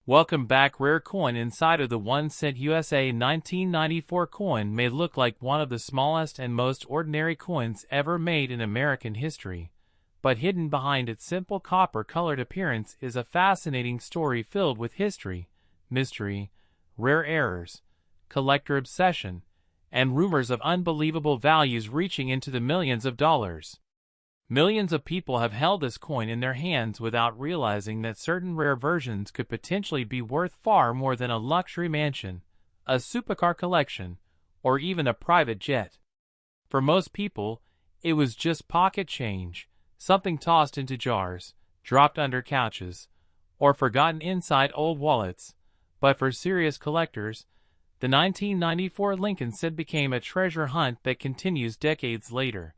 Welcome back. Rare coin inside of the 1 cent USA 1994 coin may look like one of the smallest and most ordinary coins ever made in American history, but hidden behind its simple copper-colored appearance is a fascinating story filled with history, mystery, rare errors, collector obsession, and rumors of unbelievable values reaching into the millions of dollars. Millions of people have held this coin in their hands without realizing that certain rare versions could potentially be worth far more than a luxury mansion, a supercar collection, or even a private jet. For most people, it was just pocket change, something tossed into jars, dropped under couches, or forgotten inside old wallets. But for serious collectors, the 1994 Lincoln cent became a treasure hunt that continues decades later.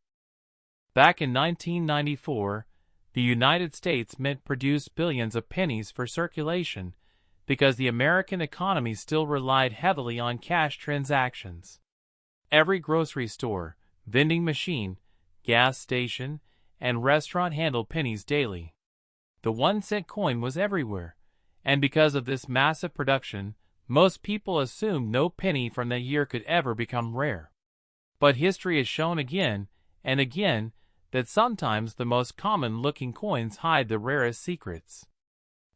Back in 1994, the United States Mint produced billions of pennies for circulation because the American economy still relied heavily on cash transactions. Every grocery store, vending machine, gas station, and restaurant handled pennies daily. The 1 cent coin was everywhere, and because of this massive production, most people assumed no penny from that year could ever become rare. But history has shown again and again that sometimes the most common-looking coins hide the rarest secrets.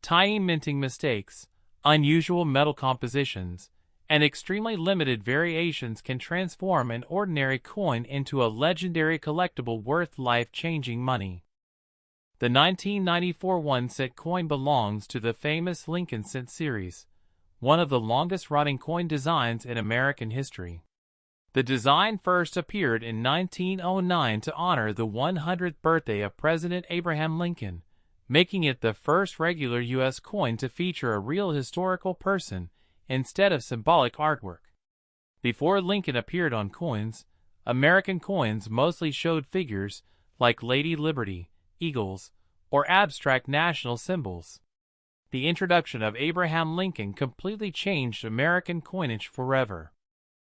Tiny minting mistakes, unusual metal compositions, and extremely limited variations can transform an ordinary coin into a legendary collectible worth life-changing money. The 1994 1 cent coin belongs to the famous Lincoln cent series, one of the longest-running coin designs in American history. The design first appeared in 1909 to honor the 100th birthday of President Abraham Lincoln, making it the first regular U.S. coin to feature a real historical person instead of symbolic artwork. Before Lincoln appeared on coins, American coins mostly showed figures like Lady Liberty, eagles, or abstract national symbols. The introduction of Abraham Lincoln completely changed American coinage forever.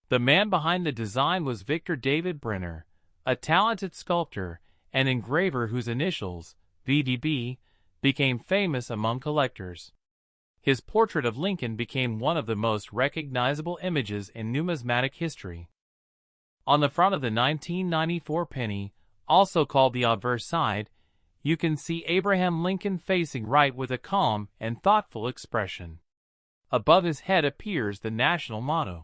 The man behind the design was Victor David Brenner, a talented sculptor and engraver whose initials, VDB, became famous among collectors. His portrait of Lincoln became one of the most recognizable images in numismatic history. On the front of the 1994 penny, also called the obverse side, you can see Abraham Lincoln facing right with a calm and thoughtful expression. Above his head appears the national motto,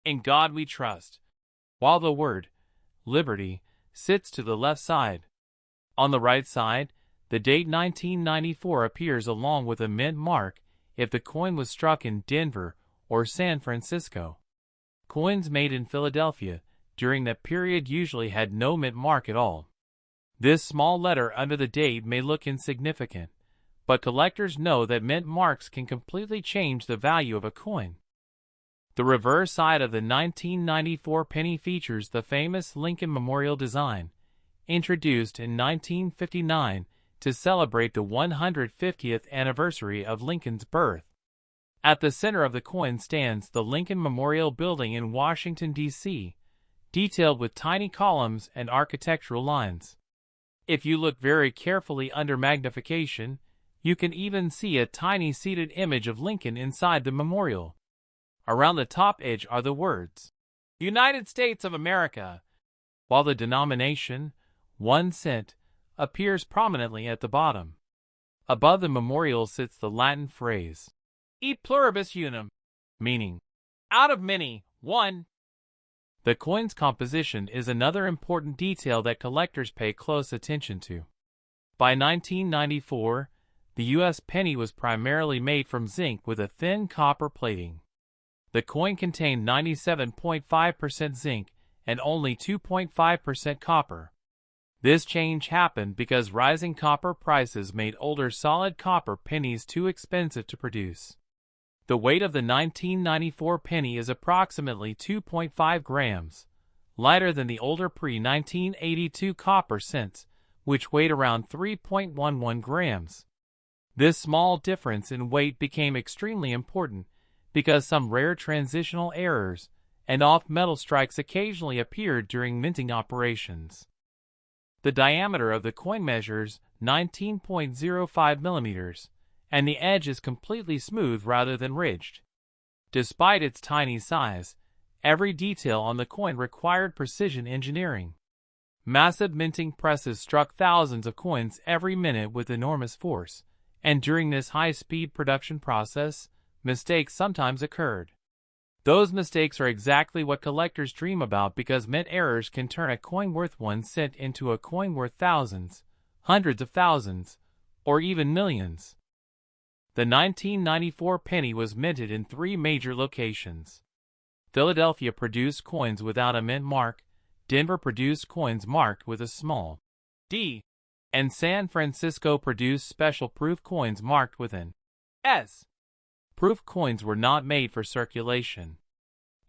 "In God We Trust," while the word, "Liberty," sits to the left side. On the right side, the date 1994 appears along with a mint mark if the coin was struck in Denver or San Francisco. Coins made in Philadelphia during that period usually had no mint mark at all. This small letter under the date may look insignificant, but collectors know that mint marks can completely change the value of a coin. The reverse side of the 1994 penny features the famous Lincoln Memorial design, introduced in 1959 to celebrate the 150th anniversary of Lincoln's birth. At the center of the coin stands the Lincoln Memorial Building in Washington, D.C., detailed with tiny columns and architectural lines. If you look very carefully under magnification, you can even see a tiny seated image of Lincoln inside the memorial. Around the top edge are the words, "United States of America," while the denomination, 1 cent, appears prominently at the bottom. Above the memorial sits the Latin phrase, "E pluribus unum," meaning, "out of many, one." The coin's composition is another important detail that collectors pay close attention to. By 1994, the U.S. penny was primarily made from zinc with a thin copper plating. The coin contained 97.5% zinc and only 2.5% copper. This change happened because rising copper prices made older solid copper pennies too expensive to produce. The weight of the 1994 penny is approximately 2.5 grams, lighter than the older pre-1982 copper cents, which weighed around 3.11 grams. This small difference in weight became extremely important because some rare transitional errors and off-metal strikes occasionally appeared during minting operations. The diameter of the coin measures 19.05 millimeters, and the edge is completely smooth rather than ridged. Despite its tiny size, every detail on the coin required precision engineering. Massive minting presses struck thousands of coins every minute with enormous force, and during this high-speed production process, mistakes sometimes occurred. Those mistakes are exactly what collectors dream about because mint errors can turn a coin worth 1 cent into a coin worth thousands, hundreds of thousands, or even millions. The 1994 penny was minted in 3 major locations. Philadelphia produced coins without a mint mark, Denver produced coins marked with a small d, and San Francisco produced special proof coins marked with an S. Proof coins were not made for circulation.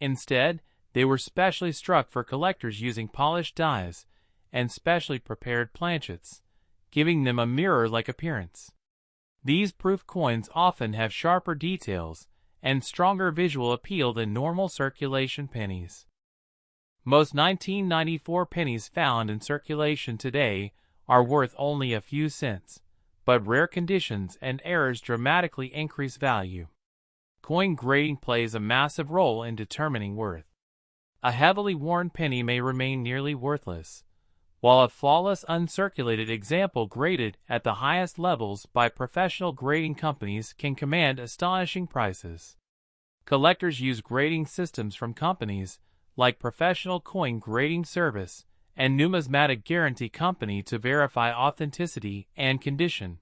Instead, they were specially struck for collectors using polished dies and specially prepared planchets, giving them a mirror-like appearance. These proof coins often have sharper details and stronger visual appeal than normal circulation pennies. Most 1994 pennies found in circulation today are worth only a few cents, but rare conditions and errors dramatically increase value. Coin grading plays a massive role in determining worth. A heavily worn penny may remain nearly worthless, while a flawless uncirculated example graded at the highest levels by professional grading companies can command astonishing prices. Collectors use grading systems from companies like Professional Coin Grading Service and Numismatic Guarantee Company to verify authenticity and condition.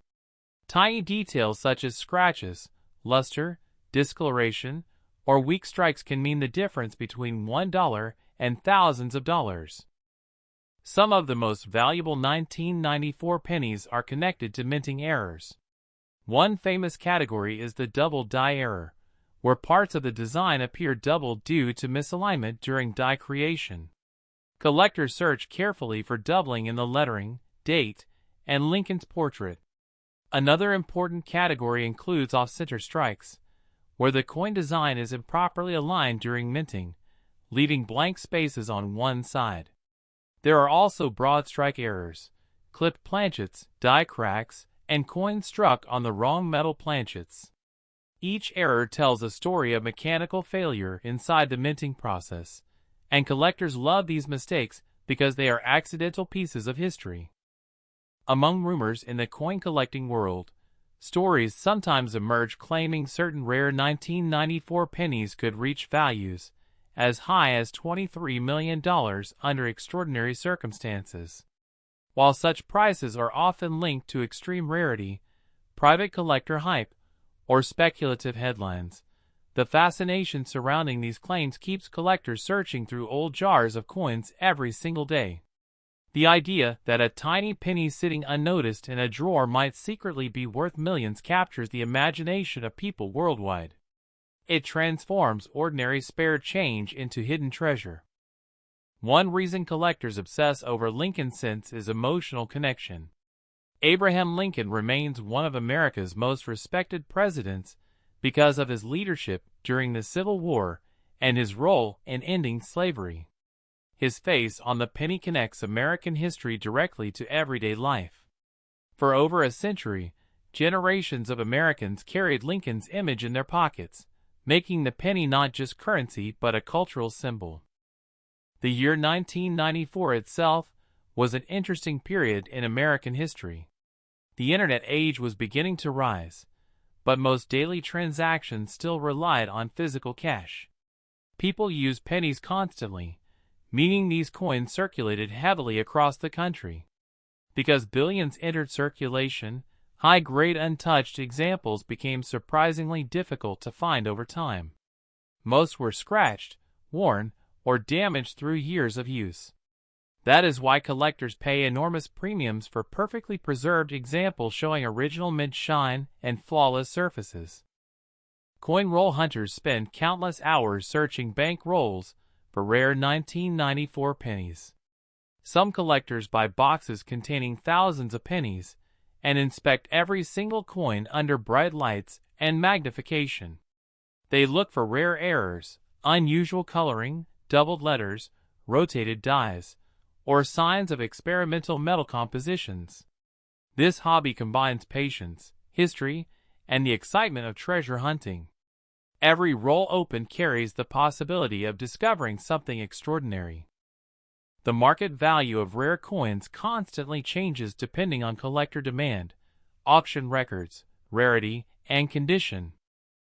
Tiny details such as scratches, luster, discoloration, or weak strikes can mean the difference between $1 and thousands of dollars. Some of the most valuable 1994 pennies are connected to minting errors. One famous category is the double die error, where parts of the design appear doubled due to misalignment during die creation. Collectors search carefully for doubling in the lettering, date, and Lincoln's portrait. Another important category includes off-center strikes, where the coin design is improperly aligned during minting, leaving blank spaces on one side. There are also broad strike errors, clipped planchets, die cracks, and coins struck on the wrong metal planchets. Each error tells a story of mechanical failure inside the minting process, and collectors love these mistakes because they are accidental pieces of history. Among rumors in the coin collecting world, stories sometimes emerge claiming certain rare 1994 pennies could reach values as high as $23 million under extraordinary circumstances. While such prices are often linked to extreme rarity, private collector hype, or speculative headlines, the fascination surrounding these claims keeps collectors searching through old jars of coins every single day. The idea that a tiny penny sitting unnoticed in a drawer might secretly be worth millions captures the imagination of people worldwide. It transforms ordinary spare change into hidden treasure. One reason collectors obsess over Lincoln cents is emotional connection. Abraham Lincoln remains one of America's most respected presidents because of his leadership during the Civil War and his role in ending slavery. His face on the penny connects American history directly to everyday life. For over a century, generations of Americans carried Lincoln's image in their pockets, making the penny not just currency but a cultural symbol. The year 1994 itself was an interesting period in American history. The internet age was beginning to rise, but most daily transactions still relied on physical cash. People used pennies constantly, meaning these coins circulated heavily across the country. Because billions entered circulation, high-grade untouched examples became surprisingly difficult to find over time. Most were scratched, worn, or damaged through years of use. That is why collectors pay enormous premiums for perfectly preserved examples showing original mint shine and flawless surfaces. Coin roll hunters spend countless hours searching bank rolls for rare 1994 pennies. Some collectors buy boxes containing thousands of pennies and inspect every single coin under bright lights and magnification. They look for rare errors, unusual coloring, doubled letters, rotated dies, or signs of experimental metal compositions. This hobby combines patience, history, and the excitement of treasure hunting. Every roll opened carries the possibility of discovering something extraordinary. The market value of rare coins constantly changes depending on collector demand, auction records, rarity, and condition.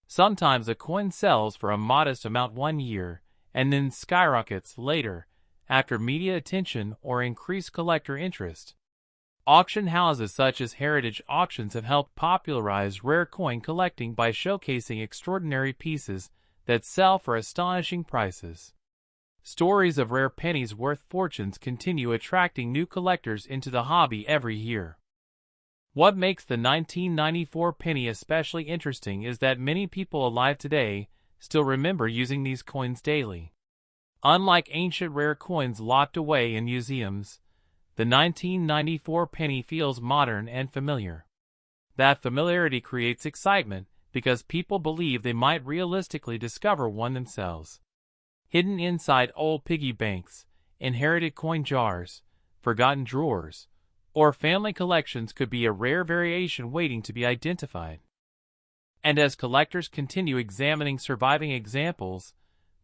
Sometimes a coin sells for a modest amount one year and then skyrockets later after media attention or increased collector interest. Auction houses such as heritage auctions have helped popularize rare coin collecting by showcasing extraordinary pieces that sell for astonishing prices. Stories of rare pennies worth fortunes continue attracting new collectors into the hobby every year. What makes the 1994 penny especially interesting is that many people alive today still remember using these coins daily. Unlike ancient rare coins locked away in museums, the 1994 penny feels modern and familiar. That familiarity creates excitement because people believe they might realistically discover one themselves. Hidden inside old piggy banks, inherited coin jars, forgotten drawers, or family collections could be a rare variation waiting to be identified. And as collectors continue examining surviving examples,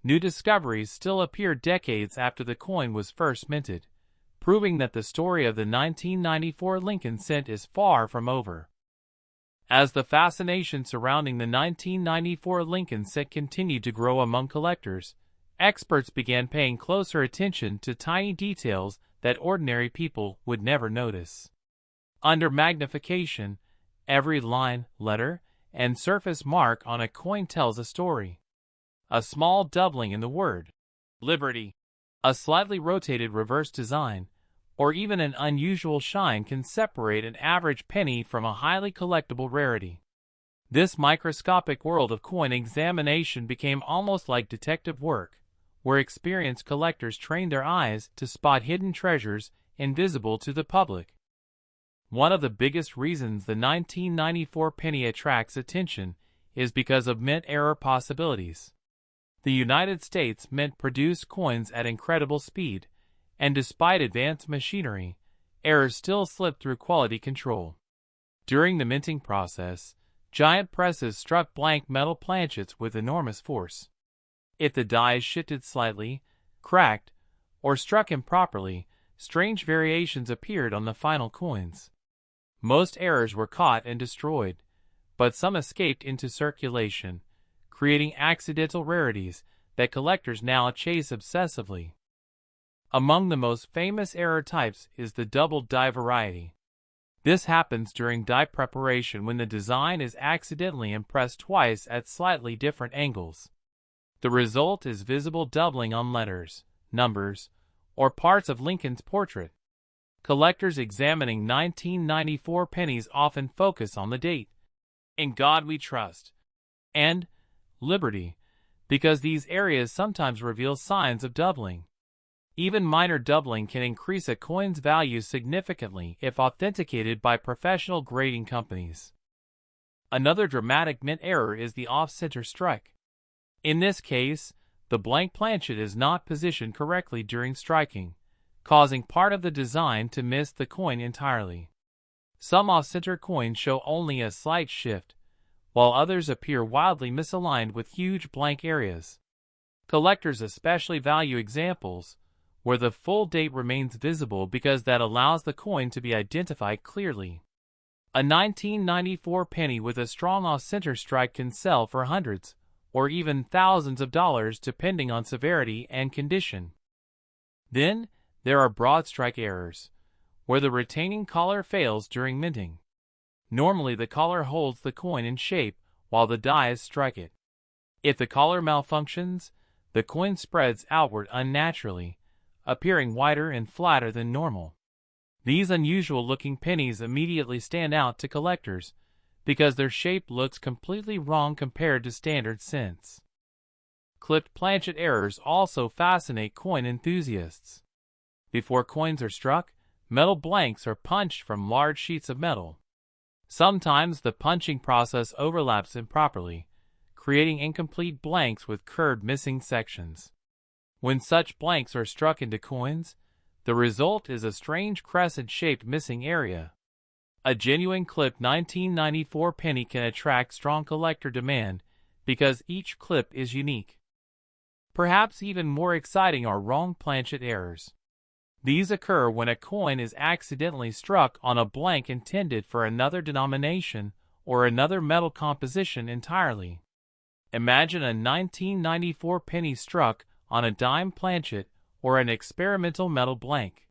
new discoveries still appear decades after the coin was first minted, proving that the story of the 1994 Lincoln cent is far from over. As the fascination surrounding the 1994 Lincoln cent continued to grow among collectors, experts began paying closer attention to tiny details that ordinary people would never notice. Under magnification, every line, letter, and surface mark on a coin tells a story. A small doubling in the word Liberty, a slightly rotated reverse design, or even an unusual shine can separate an average penny from a highly collectible rarity. This microscopic world of coin examination became almost like detective work, where experienced collectors trained their eyes to spot hidden treasures invisible to the public. One of the biggest reasons the 1994 penny attracts attention is because of mint error possibilities. The United States Mint produced coins at incredible speed, and despite advanced machinery, errors still slip through quality control. During the minting process, giant presses struck blank metal planchets with enormous force. If the dies shifted slightly, cracked, or struck improperly, strange variations appeared on the final coins. Most errors were caught and destroyed, but some escaped into circulation, creating accidental rarities that collectors now chase obsessively. Among the most famous error types is the double die variety. This happens during die preparation when the design is accidentally impressed twice at slightly different angles. The result is visible doubling on letters, numbers, or parts of Lincoln's portrait. Collectors examining 1994 pennies often focus on the date, "In God We Trust," and "Liberty," because these areas sometimes reveal signs of doubling. Even minor doubling can increase a coin's value significantly if authenticated by professional grading companies. Another dramatic mint error is the off-center strike. In this case, the blank planchet is not positioned correctly during striking, causing part of the design to miss the coin entirely. Some off-center coins show only a slight shift, while others appear wildly misaligned with huge blank areas. Collectors especially value examples where the full date remains visible because that allows the coin to be identified clearly. A 1994 penny with a strong off-center strike can sell for hundreds or even thousands of dollars depending on severity and condition. Then, there are broad strike errors, where the retaining collar fails during minting. Normally the collar holds the coin in shape while the dies strike it. If the collar malfunctions, the coin spreads outward unnaturally, appearing wider and flatter than normal. These unusual-looking pennies immediately stand out to collectors because their shape looks completely wrong compared to standard cents. Clipped planchet errors also fascinate coin enthusiasts. Before coins are struck, metal blanks are punched from large sheets of metal. Sometimes the punching process overlaps improperly, creating incomplete blanks with curved missing sections. When such blanks are struck into coins, the result is a strange crescent-shaped missing area. A genuine clip 1994 penny can attract strong collector demand because each clip is unique. Perhaps even more exciting are wrong planchet errors. These occur when a coin is accidentally struck on a blank intended for another denomination or another metal composition entirely. Imagine a 1994 penny struck on a dime planchet or an experimental metal blank.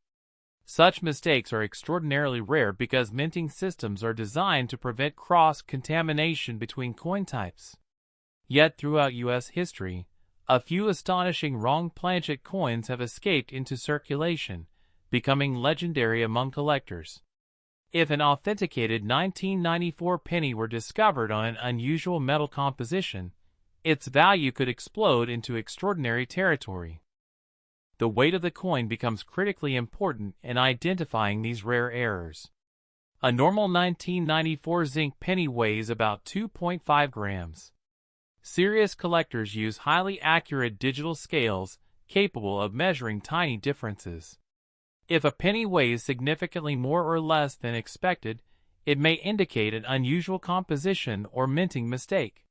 Such mistakes are extraordinarily rare because minting systems are designed to prevent cross-contamination between coin types. Yet throughout U.S. history, a few astonishing wrong planchet coins have escaped into circulation, becoming legendary among collectors. If an authenticated 1994 penny were discovered on an unusual metal composition, its value could explode into extraordinary territory. The weight of the coin becomes critically important in identifying these rare errors. A normal 1994 zinc penny weighs about 2.5 grams. Serious collectors use highly accurate digital scales capable of measuring tiny differences. If a penny weighs significantly more or less than expected, it may indicate an unusual composition or minting mistake.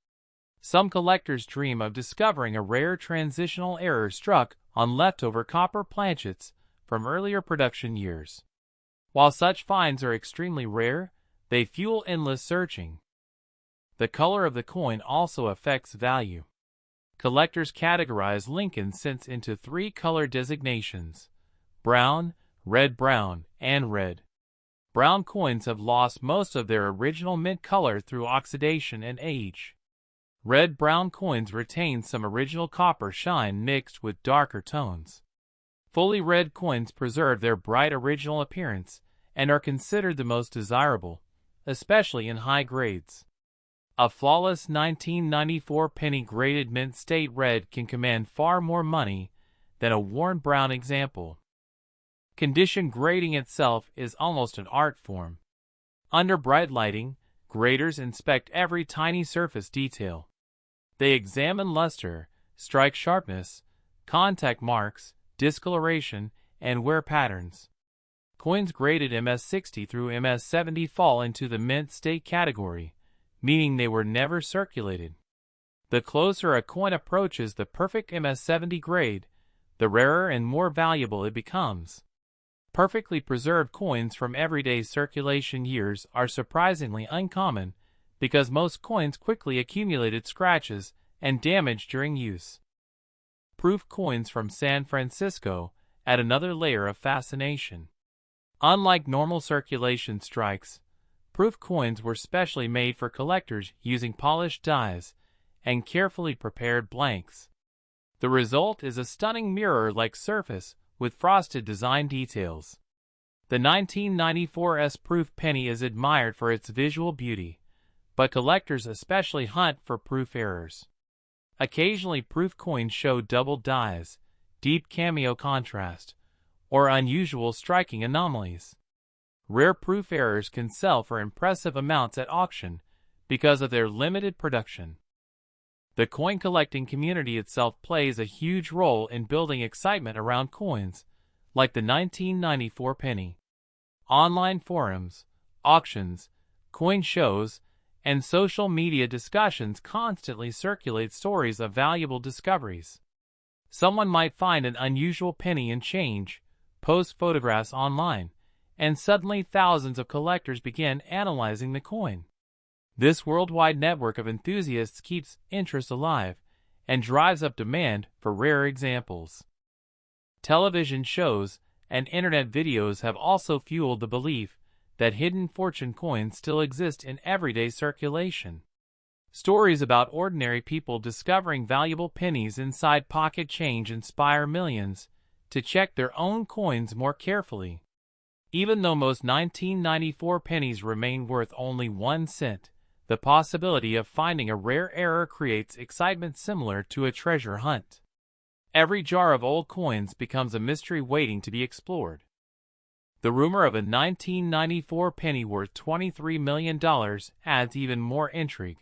Some collectors dream of discovering a rare transitional error struck on leftover copper planchets from earlier production years. While such finds are extremely rare, they fuel endless searching. The color of the coin also affects value. Collectors categorize Lincoln cents into three color designations: brown, red-brown, and red. Brown coins have lost most of their original mint color through oxidation and age. Red-brown coins retain some original copper shine mixed with darker tones. Fully red coins preserve their bright original appearance and are considered the most desirable, especially in high grades. A flawless 1994 penny graded mint state red can command far more money than a worn brown example. Condition grading itself is almost an art form. Under bright lighting, graders inspect every tiny surface detail. They examine luster, strike sharpness, contact marks, discoloration, and wear patterns. Coins graded MS60 through MS70 fall into the mint state category, meaning they were never circulated. The closer a coin approaches the perfect MS70 grade, the rarer and more valuable it becomes. Perfectly preserved coins from everyday circulation years are surprisingly uncommon because most coins quickly accumulated scratches and damage during use. Proof coins from San Francisco add another layer of fascination. Unlike normal circulation strikes, proof coins were specially made for collectors using polished dies and carefully prepared blanks. The result is a stunning mirror-like surface with frosted design details. The 1994's proof penny is admired for its visual beauty, but collectors especially hunt for proof errors. Occasionally proof coins show doubled dies, deep cameo contrast, or unusual striking anomalies. Rare proof errors can sell for impressive amounts at auction because of their limited production. The coin collecting community itself plays a huge role in building excitement around coins, like the 1994 penny. Online forums, auctions, coin shows, and social media discussions constantly circulate stories of valuable discoveries. Someone might find an unusual penny and change, post photographs online, and suddenly thousands of collectors begin analyzing the coin. This worldwide network of enthusiasts keeps interest alive and drives up demand for rare examples. Television shows and internet videos have also fueled the belief that hidden fortune coins still exist in everyday circulation. Stories about ordinary people discovering valuable pennies inside pocket change inspire millions to check their own coins more carefully. Even though most 1994 pennies remain worth only 1 cent, the possibility of finding a rare error creates excitement similar to a treasure hunt. Every jar of old coins becomes a mystery waiting to be explored. The rumor of a 1994 penny worth $23 million adds even more intrigue.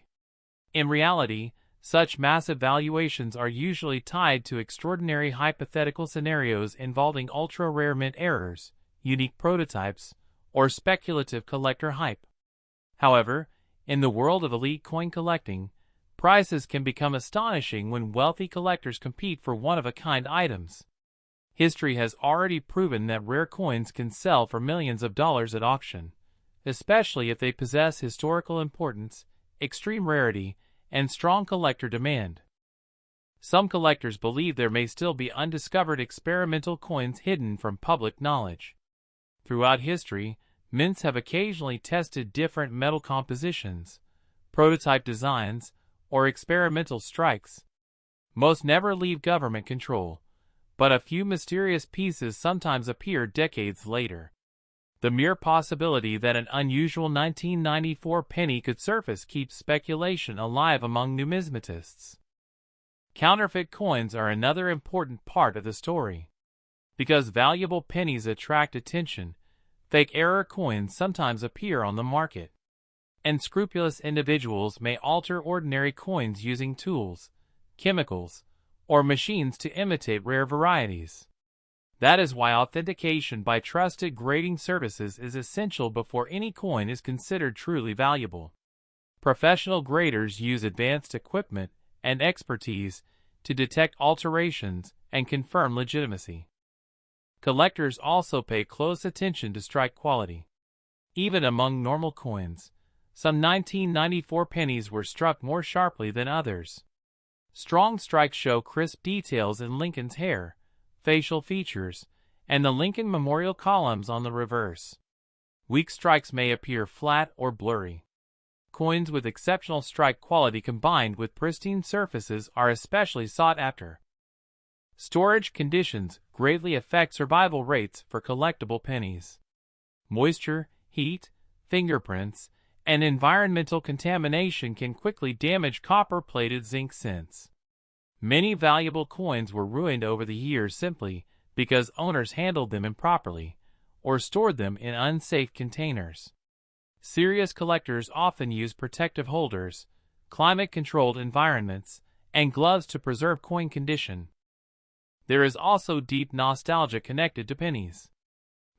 In reality, such massive valuations are usually tied to extraordinary hypothetical scenarios involving ultra-rare mint errors, unique prototypes, or speculative collector hype. However, in the world of elite coin collecting, prices can become astonishing when wealthy collectors compete for one-of-a-kind items. History has already proven that rare coins can sell for millions of dollars at auction, especially if they possess historical importance, extreme rarity, and strong collector demand. Some collectors believe there may still be undiscovered experimental coins hidden from public knowledge. Throughout history, mints have occasionally tested different metal compositions, prototype designs, or experimental strikes. Most never leave government control, but a few mysterious pieces sometimes appear decades later. The mere possibility that an unusual 1994 penny could surface keeps speculation alive among numismatists. Counterfeit coins are another important part of the story. Because valuable pennies attract attention, fake error coins sometimes appear on the market. Unscrupulous individuals may alter ordinary coins using tools, chemicals, or machines to imitate rare varieties. That is why authentication by trusted grading services is essential before any coin is considered truly valuable. Professional graders use advanced equipment and expertise to detect alterations and confirm legitimacy. Collectors also pay close attention to strike quality. Even among normal coins, some 1994 pennies were struck more sharply than others. Strong strikes show crisp details in Lincoln's hair, facial features, and the Lincoln Memorial columns on the reverse. Weak strikes may appear flat or blurry. Coins with exceptional strike quality combined with pristine surfaces are especially sought after. Storage conditions greatly affect survival rates for collectible pennies. Moisture, heat, fingerprints, and environmental contamination can quickly damage copper-plated zinc cents. Many valuable coins were ruined over the years simply because owners handled them improperly or stored them in unsafe containers. Serious collectors often use protective holders, climate-controlled environments, and gloves to preserve coin condition. There is also deep nostalgia connected to pennies.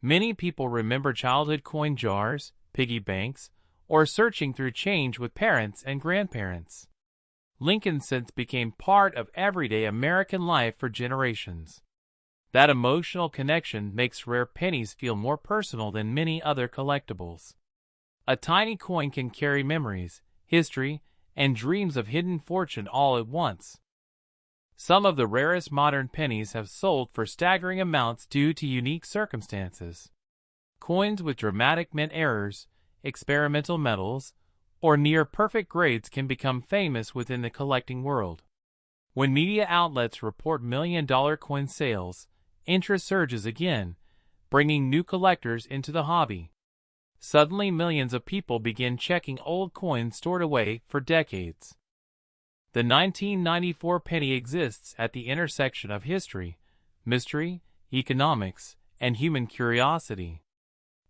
Many people remember childhood coin jars, piggy banks, or searching through change with parents and grandparents. Lincoln cents became part of everyday American life for generations. That emotional connection makes rare pennies feel more personal than many other collectibles. A tiny coin can carry memories, history, and dreams of hidden fortune all at once. Some of the rarest modern pennies have sold for staggering amounts due to unique circumstances. Coins with dramatic mint errors, experimental metals, or near-perfect grades can become famous within the collecting world. When media outlets report million-dollar coin sales, interest surges again, bringing new collectors into the hobby. Suddenly millions of people begin checking old coins stored away for decades. The 1994 penny exists at the intersection of history, mystery, economics, and human curiosity.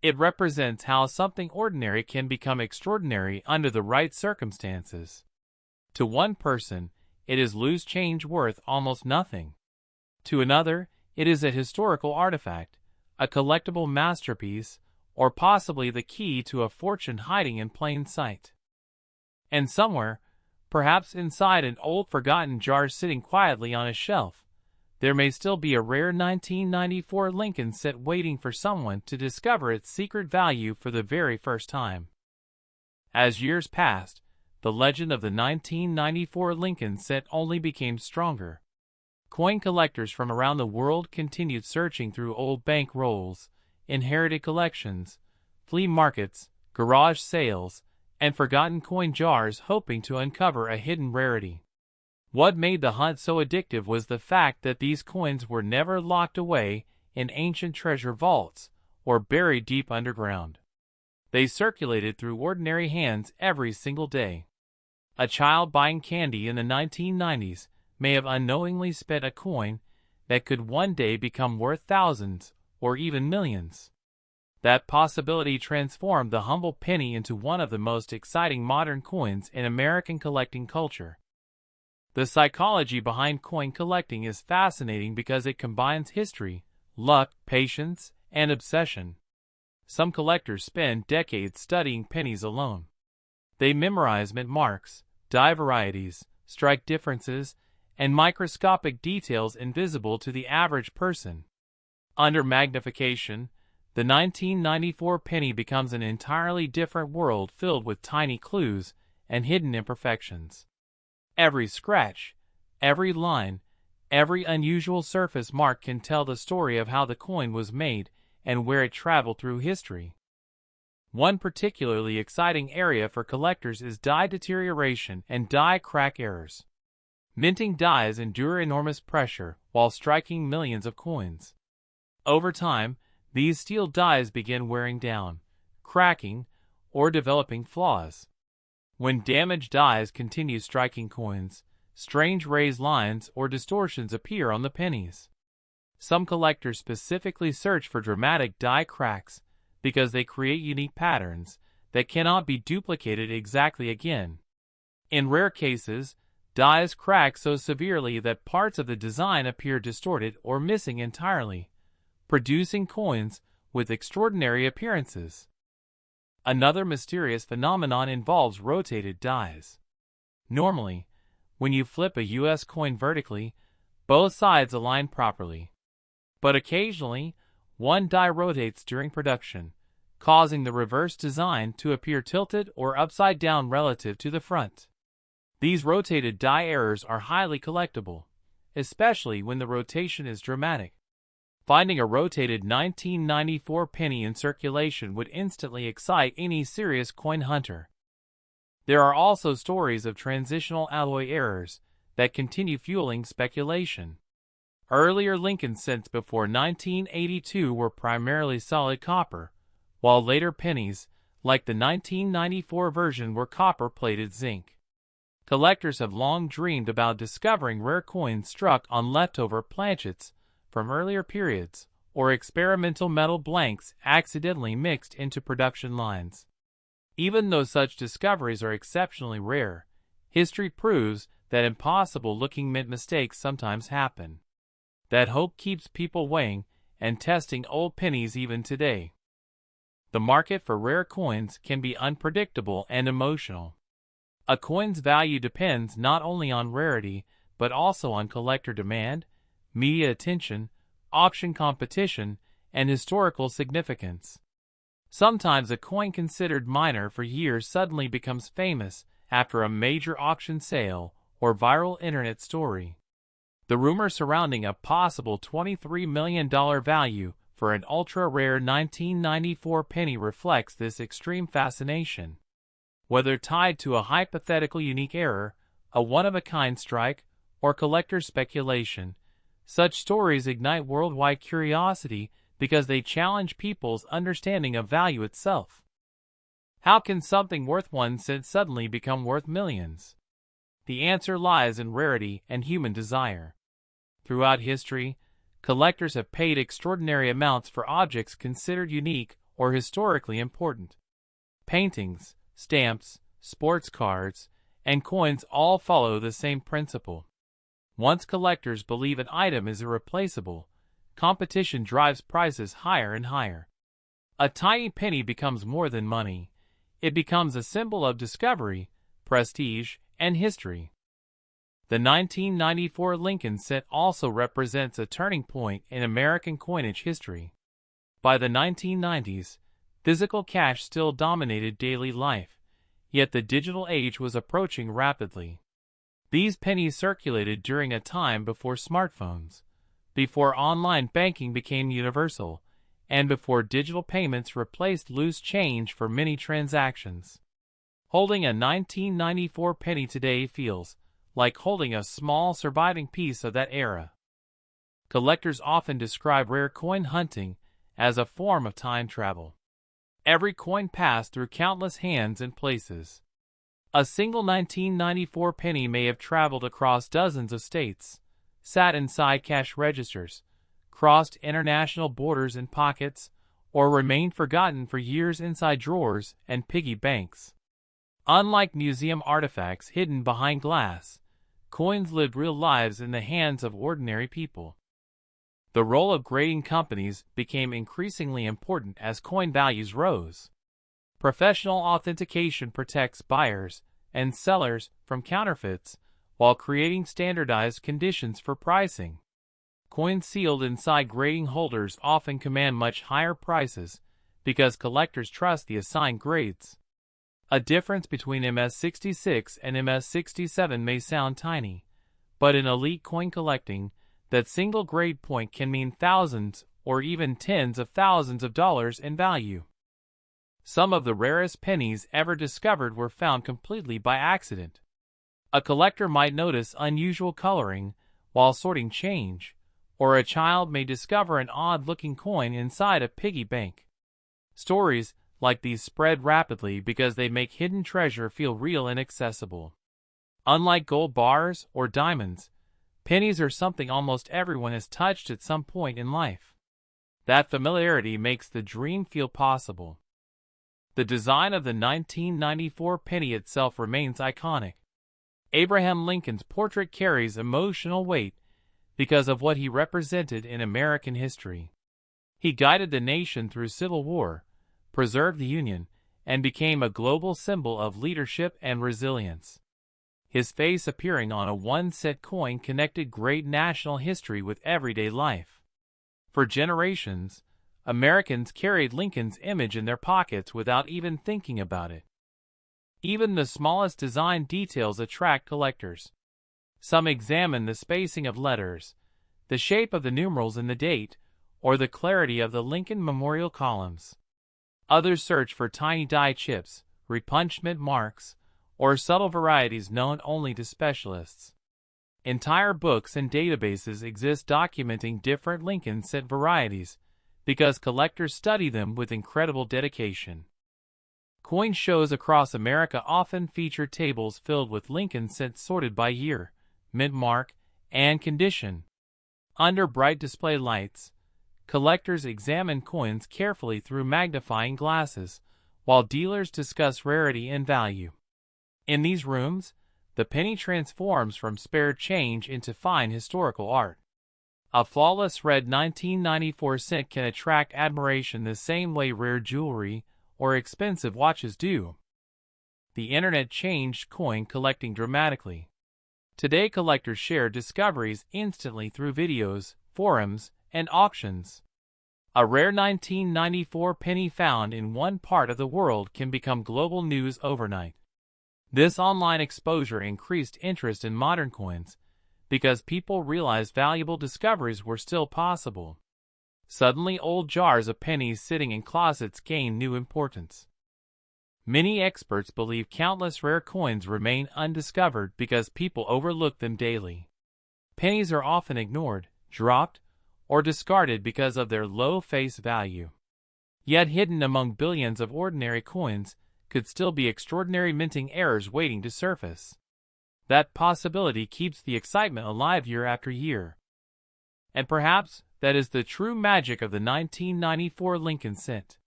It represents how something ordinary can become extraordinary under the right circumstances. To one person, it is loose change worth almost nothing. To another, it is a historical artifact, a collectible masterpiece, or possibly the key to a fortune hiding in plain sight. And somewhere, perhaps inside an old forgotten jar sitting quietly on a shelf, there may still be a rare 1994 Lincoln cent waiting for someone to discover its secret value for the very first time. As years passed, the legend of the 1994 Lincoln cent only became stronger. Coin collectors from around the world continued searching through old bank rolls, inherited collections, flea markets, garage sales, and forgotten coin jars hoping to uncover a hidden rarity. What made the hunt so addictive was the fact that these coins were never locked away in ancient treasure vaults or buried deep underground. They circulated through ordinary hands every single day. A child buying candy in the 1990s may have unknowingly spent a coin that could one day become worth thousands or even millions. That possibility transformed the humble penny into one of the most exciting modern coins in American collecting culture. The psychology behind coin collecting is fascinating because it combines history, luck, patience, and obsession. Some collectors spend decades studying pennies alone. They memorize mint marks, die varieties, strike differences, and microscopic details invisible to the average person. Under magnification, the 1994 penny becomes an entirely different world filled with tiny clues and hidden imperfections. Every scratch, every line, every unusual surface mark can tell the story of how the coin was made and where it traveled through history. One particularly exciting area for collectors is die deterioration and die crack errors. Minting dies endure enormous pressure while striking millions of coins. Over time, these steel dies begin wearing down, cracking, or developing flaws. When damaged dies continue striking coins, strange raised lines or distortions appear on the pennies. Some collectors specifically search for dramatic die cracks because they create unique patterns that cannot be duplicated exactly again. In rare cases, dies crack so severely that parts of the design appear distorted or missing entirely, producing coins with extraordinary appearances. Another mysterious phenomenon involves rotated dies. Normally, when you flip a US coin vertically, both sides align properly. But occasionally, one die rotates during production, causing the reverse design to appear tilted or upside down relative to the front. These rotated die errors are highly collectible, especially when the rotation is dramatic. Finding a rotated 1994 penny in circulation would instantly excite any serious coin hunter. There are also stories of transitional alloy errors that continue fueling speculation. Earlier Lincoln cents before 1982 were primarily solid copper, while later pennies, like the 1994 version, were copper-plated zinc. Collectors have long dreamed about discovering rare coins struck on leftover planchets from earlier periods, or experimental metal blanks accidentally mixed into production lines. Even though such discoveries are exceptionally rare, history proves that impossible-looking mint mistakes sometimes happen. That hope keeps people weighing and testing old pennies even today. The market for rare coins can be unpredictable and emotional. A coin's value depends not only on rarity, but also on collector demand, media attention, auction competition, and historical significance. Sometimes a coin considered minor for years suddenly becomes famous after a major auction sale or viral internet story. The rumor surrounding a possible $23 million value for an ultra-rare 1994 penny reflects this extreme fascination. Whether tied to a hypothetical unique error, a one-of-a-kind strike, or collector speculation, such stories ignite worldwide curiosity because they challenge people's understanding of value itself. How can something worth 1 cent suddenly become worth millions? The answer lies in rarity and human desire. Throughout history, collectors have paid extraordinary amounts for objects considered unique or historically important. Paintings, stamps, sports cards, and coins all follow the same principle. Once collectors believe an item is irreplaceable, competition drives prices higher and higher. A tiny penny becomes more than money. It becomes a symbol of discovery, prestige, and history. The 1994 Lincoln cent also represents a turning point in American coinage history. By the 1990s, physical cash still dominated daily life, yet the digital age was approaching rapidly. These pennies circulated during a time before smartphones, before online banking became universal, and before digital payments replaced loose change for many transactions. Holding a 1994 penny today feels like holding a small surviving piece of that era. Collectors often describe rare coin hunting as a form of time travel. Every coin passed through countless hands and places. A single 1994 penny may have traveled across dozens of states, sat inside cash registers, crossed international borders in pockets, or remained forgotten for years inside drawers and piggy banks. Unlike museum artifacts hidden behind glass, coins lived real lives in the hands of ordinary people. The role of grading companies became increasingly important as coin values rose. Professional authentication protects buyers and sellers from counterfeits while creating standardized conditions for pricing. Coins sealed inside grading holders often command much higher prices because collectors trust the assigned grades. A difference between MS-66 and MS-67 may sound tiny, but in elite coin collecting, that single grade point can mean thousands or even tens of thousands of dollars in value. Some of the rarest pennies ever discovered were found completely by accident. A collector might notice unusual coloring while sorting change, or a child may discover an odd-looking coin inside a piggy bank. Stories like these spread rapidly because they make hidden treasure feel real and accessible. Unlike gold bars or diamonds, pennies are something almost everyone has touched at some point in life. That familiarity makes the dream feel possible. The design of the 1994 penny itself remains iconic. Abraham Lincoln's portrait carries emotional weight because of what he represented in American history. He guided the nation through Civil War, preserved the Union, and became a global symbol of leadership and resilience. His face appearing on a one-cent coin connected great national history with everyday life. For generations, Americans carried Lincoln's image in their pockets without even thinking about it. Even the smallest design details attract collectors. Some examine the spacing of letters, the shape of the numerals in the date, or the clarity of the Lincoln Memorial columns. Others search for tiny die chips, repunchment marks, or subtle varieties known only to specialists. Entire books and databases exist documenting different Lincoln cent varieties because collectors study them with incredible dedication. Coin shows across America often feature tables filled with Lincoln cents sorted by year, mint mark, and condition. Under bright display lights, collectors examine coins carefully through magnifying glasses, while dealers discuss rarity and value. In these rooms, the penny transforms from spare change into fine historical art. A flawless red 1994 cent can attract admiration the same way rare jewelry or expensive watches do. The internet changed coin collecting dramatically. Today collectors share discoveries instantly through videos, forums, and auctions. A rare 1994 penny found in one part of the world can become global news overnight. This online exposure increased interest in modern coins because people realized valuable discoveries were still possible. Suddenly, old jars of pennies sitting in closets gained new importance. Many experts believe countless rare coins remain undiscovered because people overlook them daily. Pennies are often ignored, dropped, or discarded because of their low face value. Yet hidden among billions of ordinary coins could still be extraordinary minting errors waiting to surface. That possibility keeps the excitement alive year after year. And perhaps that is the true magic of the 1994 Lincoln cent.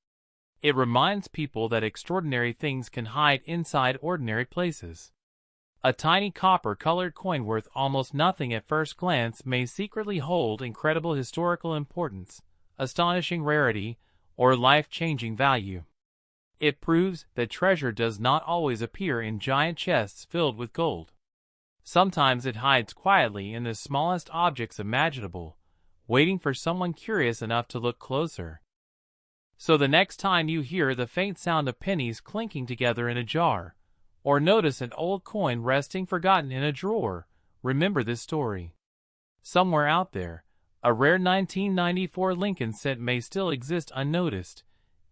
It reminds people that extraordinary things can hide inside ordinary places. A tiny copper-colored coin worth almost nothing at first glance may secretly hold incredible historical importance, astonishing rarity, or life-changing value. It proves that treasure does not always appear in giant chests filled with gold. Sometimes it hides quietly in the smallest objects imaginable, waiting for someone curious enough to look closer. So the next time you hear the faint sound of pennies clinking together in a jar, or notice an old coin resting forgotten in a drawer, remember this story. Somewhere out there, a rare 1994 Lincoln cent may still exist unnoticed,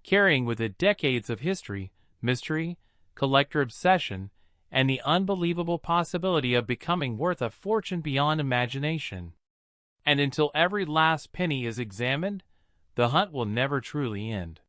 carrying with it decades of history, mystery, collector obsession, and the unbelievable possibility of becoming worth a fortune beyond imagination. And until every last penny is examined, the hunt will never truly end.